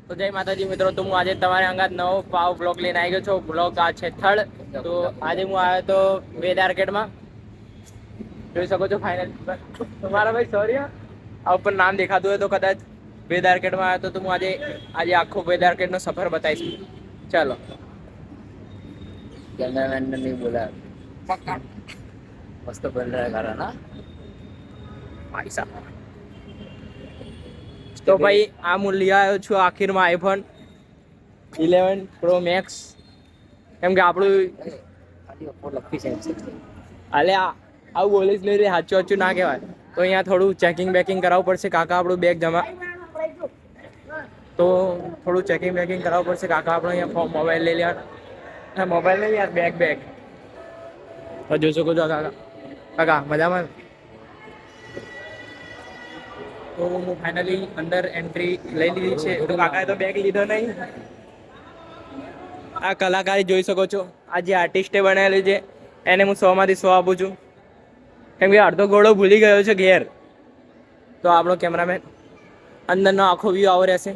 તો જય માતાજી મિત્રો, તો હું આજે તમારે અંગાત નવો પાવ બ્લોગ લઈને આવી ગયો છું. બ્લોગ આ છે થર્ડ. તો આજે હું આવ્યો તો વેદ આર્કેડમાં, જોઈ શકો છો. ફાઇનલ તમારા ભાઈ સોરી આ ઉપર નામ દેખાતું હોય તો કદાચ વેદ આર્કેડમાં આવ્યો તો હું આજે આખો વેદ આર્કેડનો સફર બતાવીશ. ચાલો. कैमरामैन ने नहीं बोला मस्त बन रहा है खाना ना ભાઈ સાહેબ. તો ભાઈ આ હું લઈ આવ્યો છું આખીરમાં આઈફોન 11 પ્રો મેક્સ, કેમ કે આપણું खाली ऊपर लगती है હાલે આવું બોલીશ નહીં રે, સાચું સાચું ના કહેવાય. તો અહીંયા થોડું ચેકિંગ બેકિંગ કરાવવું પડશે. કાકા આપણું બેગ જમા, તો થોડું ચેકિંગ બેકિંગ કરાવવું પડશે. કાકા આપણો અહીંયા મોબાઈલ લઈ લેવાનો, મોબાઈલ નહીં યાર, બેગ. તો જોઈ શકો છો કાકા મજામાં. તો હું ફાઇનલી અંદર એન્ટ્રી લઈ લીધી છે. તો કાકાએ તો બેગ લીધો નહીં. આ કલાકારી જોઈ શકો છો. આ જે આર્ટિસ્ટે બનાવેલી છે એને હું 100 માંથી 100 આપું છું, કેમ કે અડધો ઘોડો ભૂલી ગયો છે ઘેર. તો આપણો કેમેરામેન અંદરનો આખો વ્યૂ આવો રહેશે.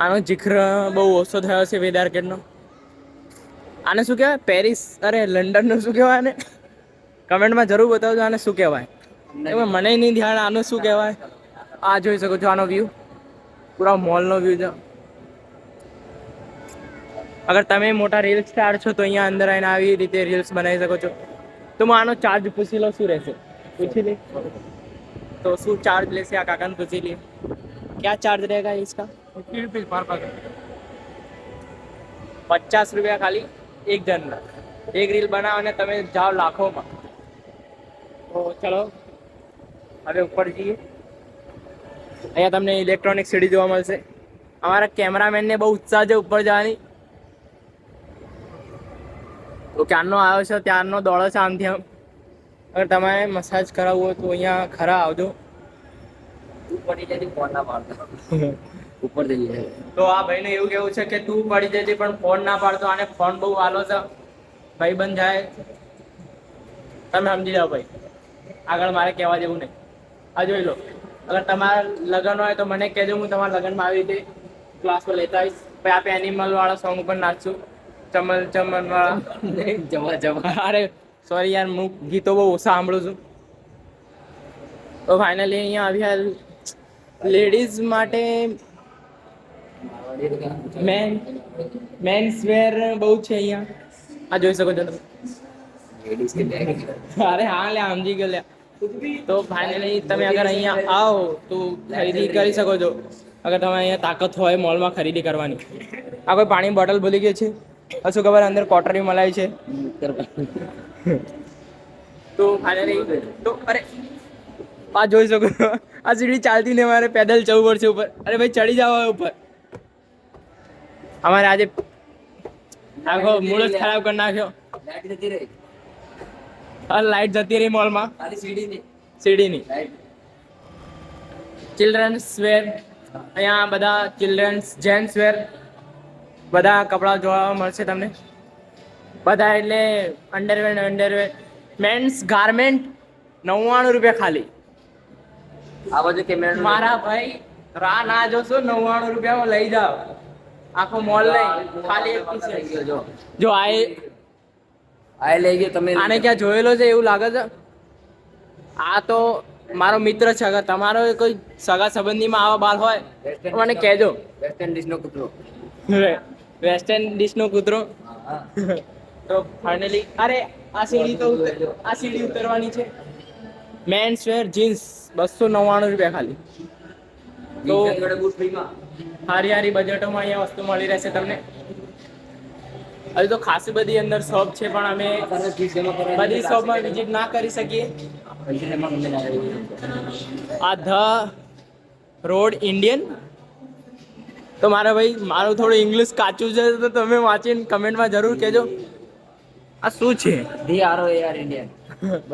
આનો જિક્ર બહુ ઓછો થયો છે વેદ આર્કેડનો. આને શું કહેવાય? પેરિસ, અરે લંડનનું શું કહેવાય આને? કમેન્ટમાં જરૂર બતાવજો આને શું કહેવાય. મને નહીં ધ્યાન આનું શું કહેવાય. આ જોઈ શકો છો આનો વ્યૂ, પૂરા મોલનો વ્યૂ છે. અગર તમે મોટા રીલ સ્ટાર છો તો અહીંયા અંદર આવીને આવી રીતે રીલ્સ બનાવી શકો છો. તો હું આનો ચાર્જ પૂછી લો શું રહેશે, પૂછી લે. તો શું ચાર્જ લેશે આ કાકાને પૂછી લે, क्या चार्ज रहेगा इसका? 50 રૂપિયા ખાલી એક જણના. એક રીલ બનાવો અને તમે જાઓ લાખોમાં. તો ચલો હવે ઉપર જઈએ. અહીંયા તમને ઇલેક્ટ્રોનિક સીડી જોવા મળશે. અમારા કેમેરામેનને બહુ ઉત્સાહ છે ઉપર જવાની. તો ક્યારનો આવ્યો છે, ત્યારનો દોડો છે આમથી આમ. અગર તમારે મસાજ કરાવવું હોય તો અહીંયા ખરા આવજો. तू पड़ी जाती फोन ना मारता ऊपर जइए તો આ ભાઈને એવું કેવું છે કે તું પડી જજે પણ ફોન ના પાડતો. આને ફોન બહુ વાલો છે, ભાઈ બંધ જાય. તમે સમજી જાઓ ભાઈ, આગળ મારે કહેવા જેવું નહીં. આ જોઈ લો. અગર તમારા લગ્ન હોય તો મને કહેજો, હું તમારા લગ્નમાં આવી રીતે ક્લાસમાં લેતા આવીશ. પછી આપણે એનિમલ વાળા સોંગ ઉપર નાચશું, ચમન ચમન વાળા. जमा जमा અરે સોરી યાર, હું ગીતો બહુ ઓછા સાંભળું છું. તો ફાઇનલી અહીંયા આવ્યા લેડીઝ માટે મેન્સ વેર બહુ છે અહીંયા. આ જોઈ શકો છો તમે. लेडीज के बैग અરે હા લે, સમજી ગયો લે. તો ફાઇનલી તમે અગર અહીંયા આવો તો ખરીદી કરી શકો છો, અગર તમે અહીંયા તાકાત હોય મોલમાં ખરીદી કરવાની. આ કોઈ પાણી બોટલ ભૂલી ગઈ છે, શું ખબર અંદર કોટરી મલાઈ છે. તો ફાઇનલી તો અરે આ જોઈ શકો છો. આ સીડી ચાલતી ને મારે પેદલ જવું પડશે ઉપર. અરે ભાઈ ચડી જાવ ઉપર. અમારે આજે આખો મૂડ જ ખરાબ કરી નાખ્યો. लाइट जती रही લાઈટ જતી રહી મોલમાં खाली सीढ़ी नहीं સીડીની. लाइट ચિલ્ડ્રન્સ વેર, અહીંયા બધા ચિલ્ડ્રન્સ જેન્ટ્સ વેર બધા કપડાં જોવા મળશે તમને. બધા એટલે અંડરવેર મેન્સ ગાર્મેન્ટ 99 રૂપિયા ખાલી. आवाज कैमरा મારા ભાઈ રાહ ના જોશો, 99 રૂપિયામાં લઈ જાઓ આખો મોલ લઈ. ખાલી એક piece છે. जो જો આ आए लेगे તમે આને ક્યાં જોયેલો છે એવું લાગે છે. આ તો મારો મિત્ર છે. અગર તમારો કોઈ સગા સંબંધીમાં આવા બાલ હોય તો મને કહેજો. વેસ્ટર્ન ડિશ નો કૂતરો વેસ્ટર્ન ડિશનો કૂતરો. હા તો ફાઇનલી અરે આ સીડી તો આ સીડી ઉતરવાની છે. મેન્સ વેર જીન્સ 299 રૂપિયા ખાલી. તો જોડે બૂટ ફ્રીમાં હારી હારી બજેટોમાં અહીંયા વસ્તુ મળી રહેશે તમને. હજુ તો ખાસી બધી અંદર શોપ છે પણ અમે તારે ફીસ જમા કરવા બધી શોપમાં વિઝિટ ના કરી શકીએ. પૈસા જમા કરીને લાવી આ ધ રોડ ઇન્ડિયન. તો મારા ભાઈ મારું થોડું ઇંગ્લિશ કાચું છે તો તમે વાંચીને કમેન્ટમાં જરૂર કહેજો આ શું છે. ધી આર ઓ યાર ઇન્ડિયન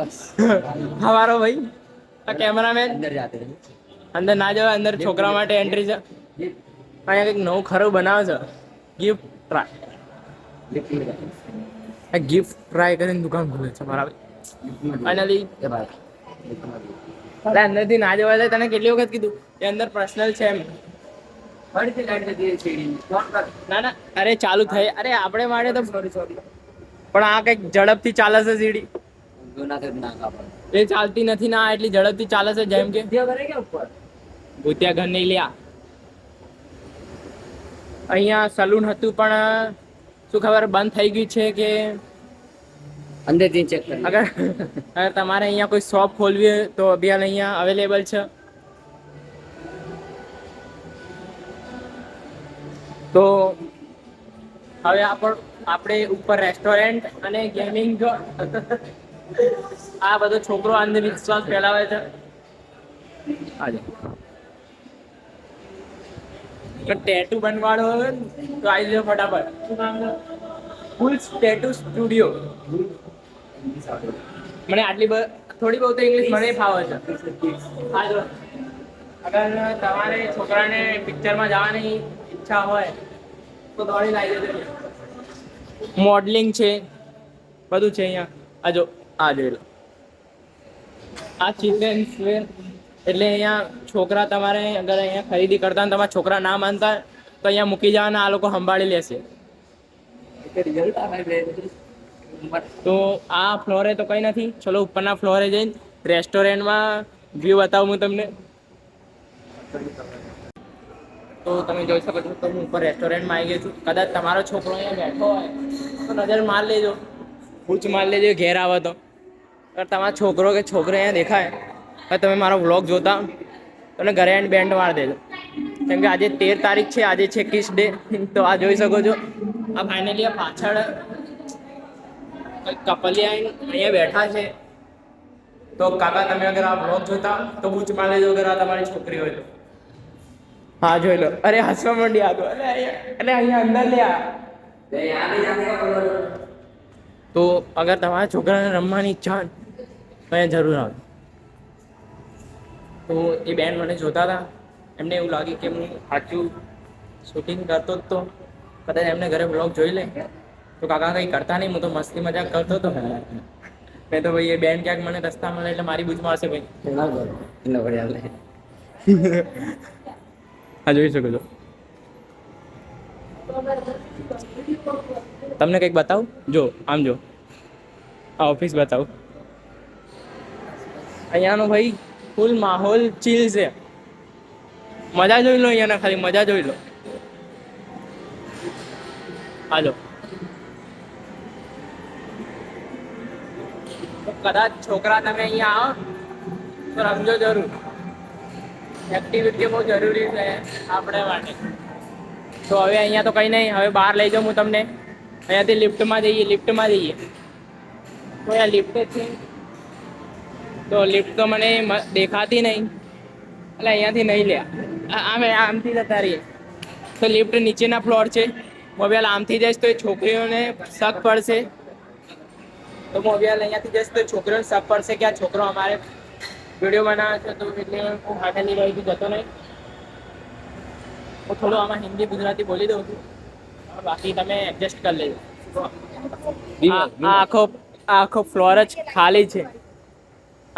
બસ હા મારો ભાઈ આ કેમેરામેન અંદર જાતે અંદર ના જવાય, અંદર છોકરા માટે એન્ટ્રી છે. અહીંયા કંઈક નવું ખરું બનાવે છે. ગિફ્ટ ટ્રાય, આ ગિફ્ટ ટ્રાય કરીને દુકાન ખુલે છે મારા ભાઈ. ફાઇનલી એ ભાઈ અંદરથી ના જવાય. તને કેટલી વખત કીધું એ અંદર પર્સનલ છે એમ. ફરીથી લાઈટ જતી રહી સીડી ફોન કર. ના ના, અરે ચાલુ થઈ, અરે આપણે માટે તો સોરી પણ આ કંઈક ઝડપથી ચાલે છે સીડી. જૂના કઈ ના કાપડ એ ચાલતી નથી ના, એટલી ઝડપથી ચાલે છે જેમ કે ત્યાં કરે કે ઉપર ભૂતિયા ઘર નહીં લ્યા. અહીંયા સલૂન હતું પણ શું ખબર બંધ થઈ ગયું છે કે અંદરથી ચેક કરી અગર તમારે અહીંયા કોઈ શોપ ખોલવી હોય તો અભિયાન અહીંયા અવેલેબલ છે. તો હવે આપણે ઉપર રેસ્ટોરન્ટ અને ગેમિંગ આ બધો છોકરો અંધવિશ્વાસ ફેલાવે છે. આજે તો ટેટુ બનવાડો હોય ને તો આવી જાઓ ફટાફટ. શું નામ છે? ફૂલ ટેટુ સ્ટુડિયો. મને આટલી થોડી બહુ તો ઇંગ્લિશ મને ફાવે છે. હા જો, અગર તમારે છોકરાને પિક્ચરમાં જવાની ઈચ્છા હોય તો દોડી લાવી દેજો. મોડલિંગ છે, બધું છે અહીંયા. આ જો, આ જોઈ લો, આ ચિલ્ડ્રન્સ વેર. એટલે અહીંયા છોકરા તમારે અગર અહીંયા ખરીદી કરતા ને તમારા છોકરા ના માનતા તો અહીંયા મૂકી જવાના, આ લોકો સંભાળી લેશે. રિઝલ્ટ આવે તો આ ફ્લોરે તો કંઈ નથી. ચલો ઉપરના ફ્લોરે જઈને રેસ્ટોરન્ટમાં વ્યૂ બતાવું હું તમને. તો તમે જોઈ શકો છો તો હું ઉપર રેસ્ટોરન્ટમાં આવી ગયો છું. કદાચ તમારો છોકરો અહીંયા બેઠો હોય તો નજર માર લેજો, પૂછ માર લેજો ઘેર આવે તો. અગર તમારો છોકરો કે છોકરી અહીંયા દેખાય તો તમે મારો વ્લોગ જોતા તમને ઘરે આવીને બેન્ડ મારી દેજો. કેમ કે આજે 13 તારીખ છે, આજે છે કિસ ડે. તો આ જોઈ શકો છો, આ ફાઇનલી આ પાછળ કપલિયા અહીંયા બેઠા છે. તો કાકા તમે અગર આ વ્લોગ જોતા તો પૂછ માર લેજો અગર આ તમારી છોકરી હોય તો. હા જોઈ લો. અરે હસવા માંડી આ તો. અરે અહીંયા અંદર લે આ. તો અગર તમારા છોકરાને રમવાની ઈચ્છા હોય તો અહીંયા જરૂર આવે. તો એ બેન મને જોતા હતા, એમને એવું લાગ્યું કે હું સાચું શૂટિંગ કરતો જ તો કદાચ એમને ઘરે બ્લોગ જોઈ લે તો કાકા કંઈ કરતા નહીં, હું તો મસ્તી મજાક કરતો હતો. મેં તો ભાઈ એ બેન ક્યાંક મને રસ્તા મળે એટલે મારી બૂજ મારશે ભાઈ. હા જોઈ શકો છો. તમને કંઈક બતાવું, જો આમ જો, આ ઓફિસ બતાવું. અહીંયાનો ભાઈ ફૂલ માહોલ ચીલ છે. મજા જોઈ લો અહીંયાના, ખાલી મજા જોઈ લો. હાલો, કદાચ છોકરા તમે અહીંયા આવો તો રમજો જરૂર. એક્ટિવિટી બહુ જરૂરી છે આપણે માટે. તો હવે અહીંયા તો કંઈ નહીં, હવે બહાર લઈ જાઉં હું તમને. અહીંયાથી લિફ્ટમાં જઈએ. તો અહીંયા લિફ્ટ છે, તો લિફ્ટ તો મને દેખાતી નહીં એટલે અહીંયાથી નહીં લે. આમથી જતા રહીએ તો લિફ્ટ નીચેના ફ્લોર છે. મોબાઈલ આમથી જઈશ તો એ છોકરીઓને શક પડશે. તો મોબાઈલ અહીંયાથી જઈશ તો છોકરીઓને શક પડશે કે આ છોકરો અમારે વિડીયો બનાવે છે. તો એટલે હું હાથેલી રહીથી જતો નહીં. હું થોડું આમાં હિન્દી ગુજરાતી બોલી દઉં છું, બાકી તમે એડજસ્ટ કરી લેજો. આખો ફ્લોર જ ખાલી છે.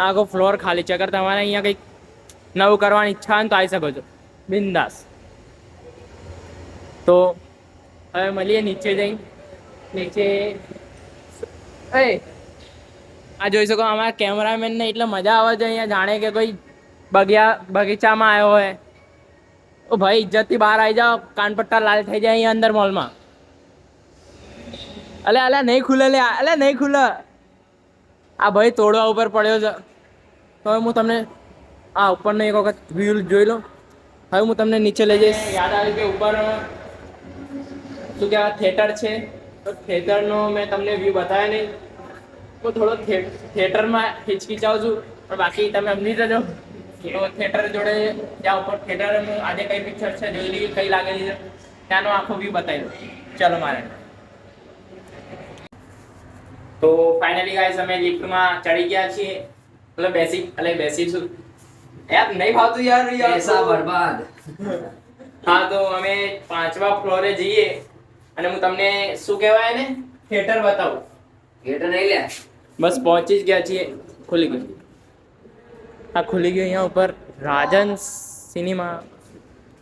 આખો ફ્લોર ખાલી છે. અગર તમારે અહીંયા કંઈક નવું કરવાની ઈચ્છા હોય તો આવી શકો છો બિંદાસ. તો હવે મળીએ નીચે જઈને. નીચે આ જોઈ શકો, અમારા કેમેરામેનને એટલે મજા આવે છે અહીંયા, જાણે કે કોઈ બગીચામાં આવ્યો હોય. ઓ ભાઈ ઇજ્જતથી બહાર આવી જાઓ, કાનપટ્ટા લાલ થઈ જાય અહીંયા અંદર મોલમાં. અલે નહીં ખુલે લે, નહીં ખુલે. આ ભાઈ તોડવા ઉપર પડ્યો છે. તો હવે હું તમને આ ઉપરનો એક વખત વ્યૂ જોઈ લો. હવે હું તમને નીચે લઈ જઈશ. યાદ આવ્યું કે ઉપર શું કહેવાય થિયેટર છે, તો થિયેટરનો મેં તમને વ્યૂ બતાવ્યા નહીં. હું થોડો થિયેટરમાં હિચકિચાવું છું, પણ બાકી તમે સમજી જજો. તો થિયેટર જોડે જ્યાં ઉપર થિયેટરનું આજે કઈ પિક્ચર છે જોઈ લઈએ, કઈ લાગેલી છે, ત્યાંનો આખો વ્યૂ બતાવી દો. ચલો મારે. તો ફાઇનલી ગાઈસ અમે લિફ્ટમાં ચડી ગયા છીએ. બેસીશું યાર, નહીં ફાવતું યાર. પૈસા બરબાદ. હા, તો અમે 5મા ફ્લોરે જઈએ અને હું તમને શું કહેવાય ને થિયેટર બતાવું. થિયેટર નહીં લે, બસ પહોંચી જ ગયા છીએ. ખુલી ગયું, આ ખુલી ગયું અહીંયા ઉપર રાજન સિનેમા.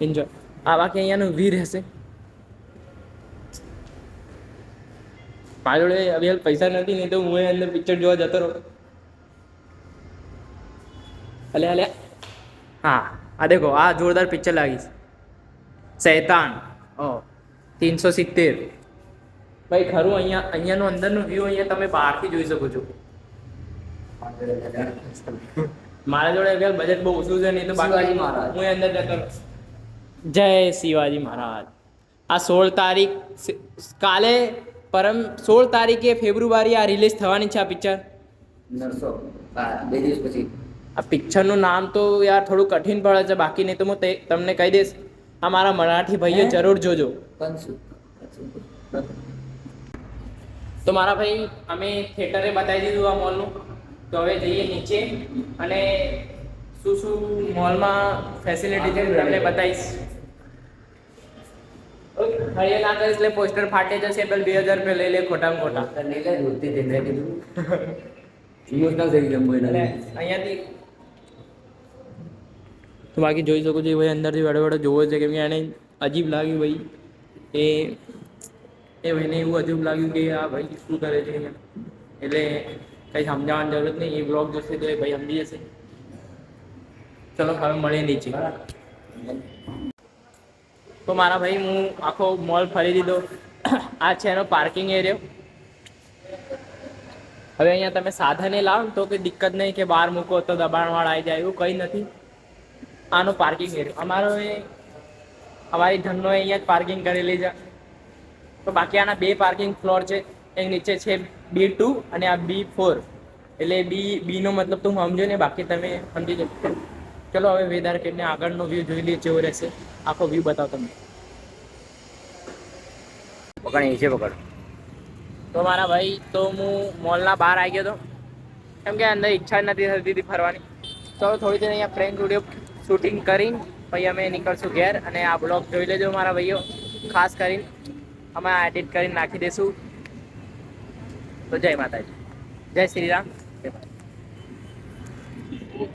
એન્જોય. આ બાકી અહીંયાનું વીર હશે. મારી જોડે હવે હાલ પૈસા નથી, નહીં તો હું એ અંદર પિક્ચર જોવા જતો રહું. અલે હા આ દેખો, આ જોરદાર પિક્ચર લાગીશ, શૈતાન. ઓ 370. ભાઈ ખરું અહીંયાનું અંદરનું વ્યૂ અહીંયા તમે બહારથી જોઈ શકો છો. મારા જોડે હવે બજેટ બહુ ઓછું છે, નહીં તો શિવાજી મહારાજ. હું અંદર જતો રહું. જય શિવાજી મહારાજ. આ 16 તારીખ કાલે 16 તારીખે ફેબ્રુઆરી આ રિલીઝ થવાની છે આ પિક્ચર. નરસો 2 દિવસ પછી. આ પિક્ચરનું નામ તો યાર થોડું કઠિન પડે છે, બાકી નહીં તો હું તમને કહી દઈશ. આ મારા મરાઠી ભાઈઓ જરૂર જોજો. કંસુ. તો મારા ભાઈ અમે થિયેટરે બતાવી દીધું આ મોલનું. તો હવે જઈએ નીચે અને શું શું મોલમાં ફેસિલિટી છે તમને બતાવીશ. હળીએ ના કરીશ એટલે પોસ્ટર ફાટે જશે, પેલ 2000 રૂપિયા લઈ લે ખોટામાં ખોટા. તને લે રોતી દે મેં કીધું ઇમોશનલ થઈ ગયો ભાઈ. એટલે અહીંયાથી તો બાકી જોઈ શકો છો એ ભાઈ અંદરથી વડે વડે જોવો છે, કેમ કે એને અજીબ લાગ્યું ભાઈ. એ ભાઈને એવું અજીબ લાગ્યું કે આ ભાઈ શું કરે છે અહીંયા, એટલે કંઈ સમજાવવાની જરૂરત નહીં. એ બ્લોગ જોશે તો એ ભાઈ સમજી જશે. ચલો હવે મળીએ નીચે. તો મારા ભાઈ હું આખો મોલ ફરી દીધો. આ છે એનો પાર્કિંગ એરિયો. હવે અહીંયા તમે સાધને લાવો તો કોઈ દિક્કત નહીં કે બહાર મૂકો તો દબાણવાળા આવી જાય, એવું કંઈ નથી. આનો પાર્કિંગ એરિયો અમારી ધનનો અહીંયા જ પાર્કિંગ કરેલી છે. તો બાકી આના 2 પાર્કિંગ ફ્લોર છે. એક નીચે છે B2 અને આ B4. એટલે બીનો મતલબ તો હું સમજો ને, બાકી તમે સમજી જજો. ચલો હવે વેદાર કેટલે આગળનો વ્યૂ જોઈ લઈએ કેવો રહેશે. આખો વ્યૂ બતાવો તમને. પકડ નીચે પકડ. તો મારા ભાઈ તો હું મોલના બહાર આવી ગયો હતો, કેમ કે અંદર ઈચ્છા જ નથી થતી હતી ફરવાની. ચલો થોડી દેર અહીંયા પ્રેન્ક વિડીયો શૂટિંગ કરીને પછી અમે નીકળશું ઘેર. અને આ બ્લોગ જોઈ લેજો મારા ભાઈઓ, ખાસ કરીને અમે એડિટ કરીને નાખી દઈશું. તો જય માતાજી, જય શ્રી રામ.